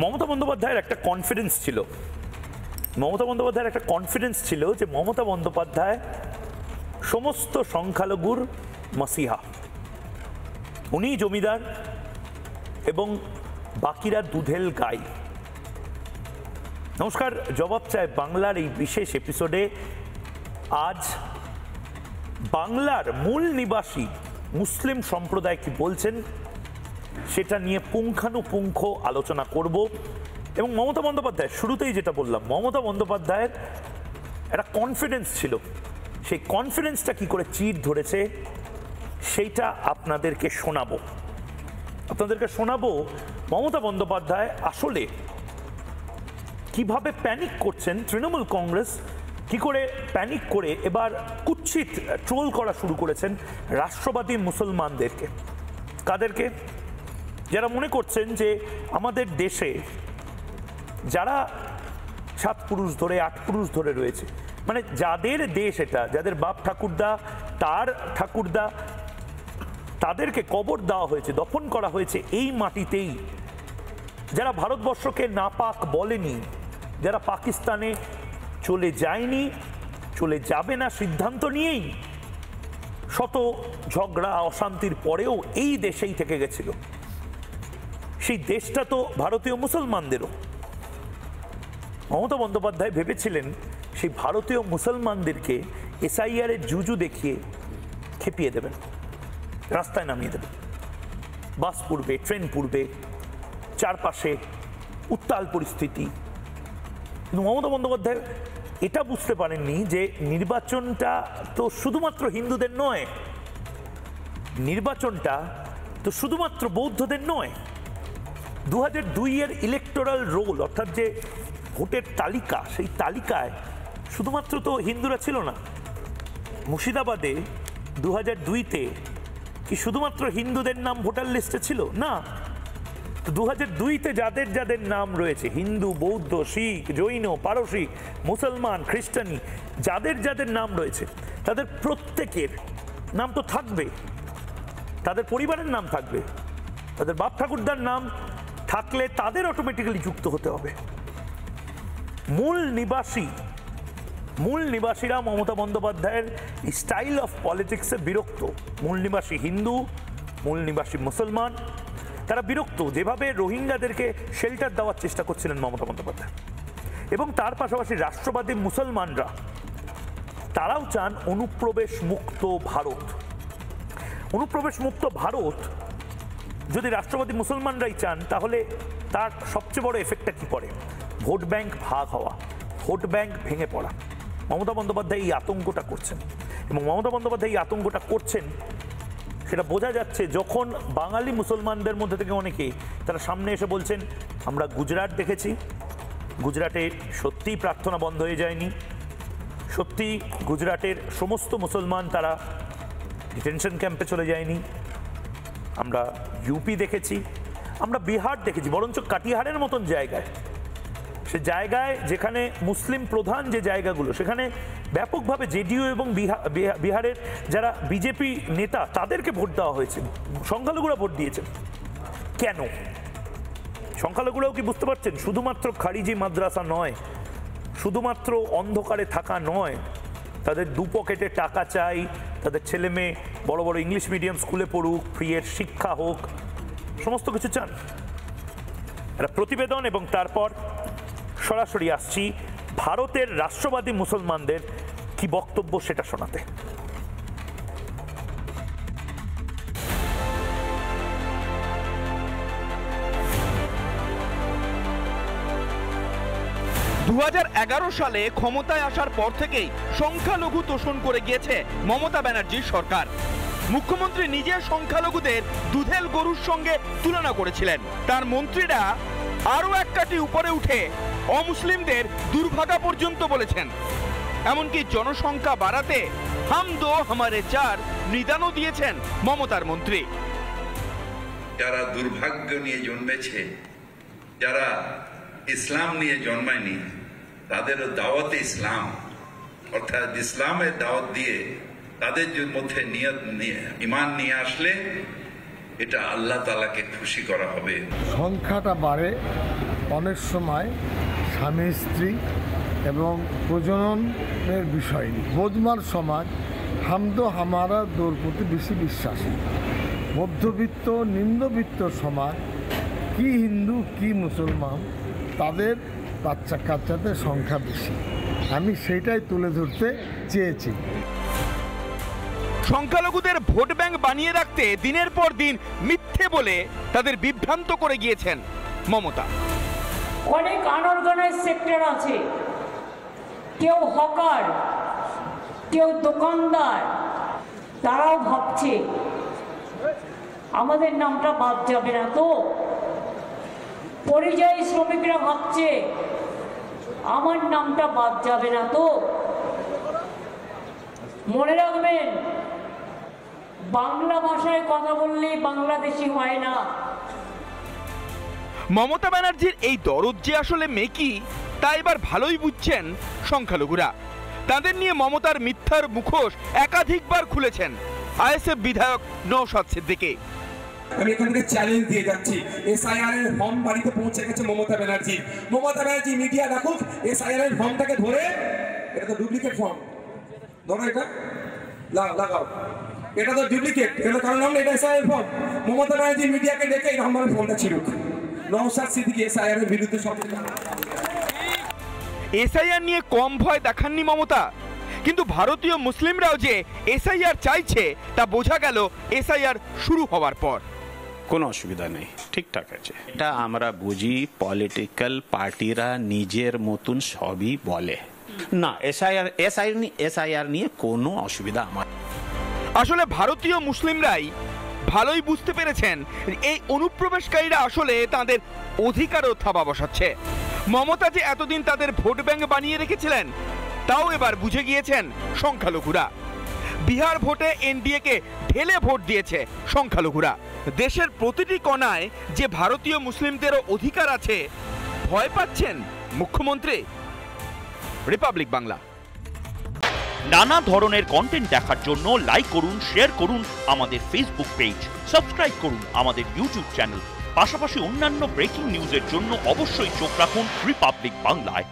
মমতা বন্দ্যোপাধ্যায়ের একটা কনফিডেন্স ছিল যে মমতা বন্দ্যোপাধ্যায় সমস্ত সংখ্যালঘুর মসিহা, উনি জমিদার এবং বাকিরা দুধেল গাই। নমস্কার, জবাব চায় বাংলার এই বিশেষ এপিসোডে আজ বাংলার মূল নিবাসী মুসলিম সম্প্রদায় কি বলছেন সেটা নিয়ে পুঙ্খানুপুঙ্খ আলোচনা করব। এবং মমতা বন্দ্যোপাধ্যায়, শুরুতেই যেটা বললাম, মমতা বন্দ্যোপাধ্যায়ের একটা কনফিডেন্স ছিল, সেই কনফিডেন্সটা কি করে চির ধরেছে সেইটা আপনাদেরকে শোনাবো। মমতা বন্দ্যোপাধ্যায় আসলে কিভাবে প্যানিক করছেন, তৃণমূল কংগ্রেস কি করে প্যানিক করে এবার কুৎসিত ট্রোল করা শুরু করেছেন রাষ্ট্রবাদী মুসলমানদেরকে। কাদেরকে? যারা মনে করছেন যে আমাদের দেশে যারা 7 পুরুষ ধরে 8 পুরুষ ধরে রয়েছে, মানে যাদের দেশ এটা, যাদের বাপ ঠাকুরদা তার ঠাকুরদা তাদেরকে কবর দেওয়া হয়েছে, দফন করা হয়েছে এই মাটিতেই, যারা ভারতবর্ষকে নাপাক বলেনি, যারা পাকিস্তানে চলে যায়নি, চলে যাবে না সিদ্ধান্ত নিয়েই শত ঝগড়া অশান্তির পরেও এই দেশেই থেকে গেছিল, সেই দেশটা তো ভারতীয় মুসলমানদেরও। মমতা বন্দ্যোপাধ্যায় ভেবেছিলেন সেই ভারতীয় মুসলমানদেরকে এসআইআরের জুজু দেখিয়ে খেপিয়ে দেবেন, রাস্তায় নামিয়ে দেবেন, বাস পুড়বে, ট্রেন পুড়বে, চারপাশে উত্তাল পরিস্থিতি। কিন্তু মমতা বন্দ্যোপাধ্যায় এটা বুঝতে পারেননি যে নির্বাচনটা তো শুধুমাত্র হিন্দুদের নয়, নির্বাচনটা তো শুধুমাত্র বৌদ্ধদের নয়। 2002 ইলেকটোরাল রোল, অর্থাৎ যে ভোটের তালিকা, সেই তালিকায় শুধুমাত্র তো হিন্দুরা ছিল না। মুর্শিদাবাদে 2002-তে কি শুধুমাত্র হিন্দুদের নাম ভোটার লিস্টে ছিল? না। তো 2002-তে যাদের যাদের নাম রয়েছে, হিন্দু, বৌদ্ধ, শিখ, জৈন, পারসিক, মুসলমান, খ্রিস্টানি, যাদের যাদের নাম রয়েছে তাদের প্রত্যেকের নাম তো থাকবে, তাদের পরিবারের নাম থাকবে, তাদের বাপ ঠাকুরদার নাম থাকলে তাদের অটোমেটিক্যালি যুক্ত হতে হবে। মূল নিবাসীরা মমতা বন্দ্যোপাধ্যায়ের স্টাইল অফ পলিটিক্সে বিরক্ত। মূল নিবাসী হিন্দু, মূল নিবাসী মুসলমান, তারা বিরক্ত যেভাবে রোহিঙ্গাদেরকে শেল্টার দেওয়ার চেষ্টা করছিলেন মমতা বন্দ্যোপাধ্যায়। এবং তার পাশাপাশি রাষ্ট্রবাদী মুসলমানরা তারাও চান অনুপ্রবেশ মুক্ত ভারত। অনুপ্রবেশ মুক্ত ভারত যদি রাষ্ট্রবাদী মুসলমানরাই চান, তাহলে তার সবচেয়ে বড় এফেক্টটা কি পড়ে? ভোট ব্যাংক ভাগ হওয়া, ভোট ব্যাংক ভেঙে পড়া। মমতা বন্দ্যোপাধ্যায় এই আতঙ্কটা করছেন, এবং মমতা বন্দ্যোপাধ্যায় এই আতঙ্কটা করছেন সেটা বোঝা যাচ্ছে যখন বাঙালি মুসলমানদের মধ্যে থেকে অনেকে তারা সামনে এসে বলছেন, আমরা গুজরাট দেখেছি, গুজরাটে সত্যিই প্রার্থনা বন্ধ হয়ে যায়নি, সত্যি গুজরাটের সমস্ত মুসলমান তারা ডিটেনশন ক্যাম্পে চলে যায়নি। আমরা ইউপি দেখেছি, আমরা বিহার দেখেছি, বরঞ্চ কাটিহারের মতন জায়গায়, সে জায়গায় যেখানে মুসলিম প্রধান যে জায়গাগুলো, সেখানে ব্যাপকভাবে জেডিইউ এবং বিহারের যারা বিজেপি নেতা তাদেরকে ভোট দেওয়া হয়েছে, সংখ্যালঘুরা ভোট দিয়েছেন। কেন? সংখ্যালঘুরাও কি বুঝতে পারছেন শুধুমাত্র খারিজি মাদ্রাসা নয়, শুধুমাত্র অন্ধকারে থাকা নয়, তাদের দু পকেটে টাকা চাই, তাদের ছেলে মেয়ে বড় বড় ইংলিশ মিডিয়াম স্কুলে পড়ুক, ফ্রিয়ের শিক্ষা হোক, সমস্ত কিছু চান। একটা প্রতিবেদন এবং তারপর সরাসরি আসছি ভারতের রাষ্ট্রবাদী মুসলমানদের কি বক্তব্য সেটা শোনাতে। 2011 সালে ক্ষমতায় আসার পর থেকেই সংখ্যালঘু তোষণ করে গিয়েছে মমতা ব্যানার্জির সরকার। মুখ্যমন্ত্রী নিজে সংখ্যালঘুদের দুধেল গরুর সঙ্গে তুলনা করেছিলেন। তার মন্ত্রীরা আরো এক কাঠি উপরে উঠে অমুসলিমদের দুর্ভাগা পর্যন্ত বলেছেন। এমনকি জনসংখ্যা বাড়াতে হাম দো হামারে চার নিদানও দিয়েছেন মমতার মন্ত্রী। যারা দুর্ভাগ্য নিয়ে জন্মেছে, যারা ইসলাম নিয়ে জন্মায়নি, তাদেরও দাওয়াতে ইসলাম অর্থাৎ ইসলামের দাওয়াত দিয়ে তাদের মধ্যে ঈমান নিয়ে আসলে এটা আল্লাহ তাআলাকে খুশি করা হবে। সংখ্যাটা বাড়ে অনেক সময় স্বামী স্ত্রী এবং প্রজননের বিষয় নিয়ে। বোধমার সমাজ হামদো হামারা দোর প্রতি বেশি বিশ্বাসী। মধ্যবিত্ত নিম্নবিত্ত সমাজ কি হিন্দু কি মুসলমান তাদের বাচ্চা কাচ্চাদের সংখ্যা বেশি। আমি সেইটাই তুলে ধরতে চেয়েছি। সংখ্যালঘুদের ভোট ব্যাংক বানিয়ে রাখতে দিনের পর দিন মিথ্যে বলে তাদের বিভ্রান্ত করে গিয়েছেন মমতা। অনেক আনঅর্গানাইজ সেক্টর আছে, কেউ হকার, কেউ দোকানদার, তারাও ভাবছে আমাদের নামটা বাদ যাবে না তো। পরিযায়ী শ্রমিকরা ভাবছে আমার নামটা বাদ যাবে না তো। মনে রাখবেন, বাংলা ভাষায় কথা বললে বাংলাদেশি হয় না। মমতা ব্যানার্জির এই দরদ যে আসলে মেকি তা এবার ভালোই বুঝছেন সংখ্যালঘুরা। তাদের নিয়ে মমতার মিথ্যার মুখোশ একাধিকবার খুলেছেন আইএসএফ বিধায়ক নওশাদ সিদ্দিকী। আমি এখান থেকে চ্যালেঞ্জ দিয়ে যাচ্ছি, এসআইআর এর ফর্ম বাড়িতে পৌঁছে গেছে মমতা ব্যানার্জি। মমতা ব্যানার্জি মিডিয়া রাখুক, এসআইআর এর ফর্মটাকে ধরে, এটা তো ডুপ্লিকেট ফর্ম, ধরো এটা লাগাও, এটা তো ডুপ্লিকেট, এটা কারণ নাম এটা এসআইআর ফর্ম। মমতা ব্যানার্জি মিডিয়াকে ডেকে এই নম্বরের ফর্মটা ছিড়ুক। নওশাদ সিদ্দিকী এসআইআর এর বিরুদ্ধে সব। এসআইআর নিয়ে কম ভয় দেখাননি মমতা, কিন্তু ভারতীয় মুসলিমরাও যে এসআইআর চাইছে তা বোঝা গেল এসআইআর শুরু হওয়ার পর। কোনো অসুবিধা নেই, ঠিকঠাক আছে। এটা আমরা বুঝি পলিটিক্যাল পার্টিরা নিজের মতন সবই বলে না। এসআইআর নিয়ে কোনো অসুবিধা আমার। আসলে ভারতীয় মুসলিমরাই ভালোই বুঝতে পেরেছেন এই অনুপ্রবেশকারীরা আসলে তাদের অধিকারও থাবা বসাচ্ছে। মমতা যে এতদিন তাদের ভোট ব্যাংক বানিয়ে রেখেছিলেন তাও এবার বুঝে গিয়েছেন সংখ্যালঘুরা। বিহার ভোটে এনডিএকে ঢেলে ভোট দিয়েছে সংখ্যালঘুরা। দেশের প্রতিটি কোণায় যে ভারতীয় মুসলিমদেরও অধিকার আছে ভয় পাচ্ছেন মুখ্যমন্ত্রী। রিপাবলিক বাংলা। নানা ধরনের কন্টেন্ট দেখার জন্য লাইক করুন, শেয়ার করুন আমাদের ফেসবুক পেজ, সাবস্ক্রাইব করুন আমাদের ইউটিউব চ্যানেল। পাশাপাশি অন্যান্য ব্রেকিং নিউজের জন্য অবশ্যই চোখ রাখুন রিপাবলিক বাংলায়।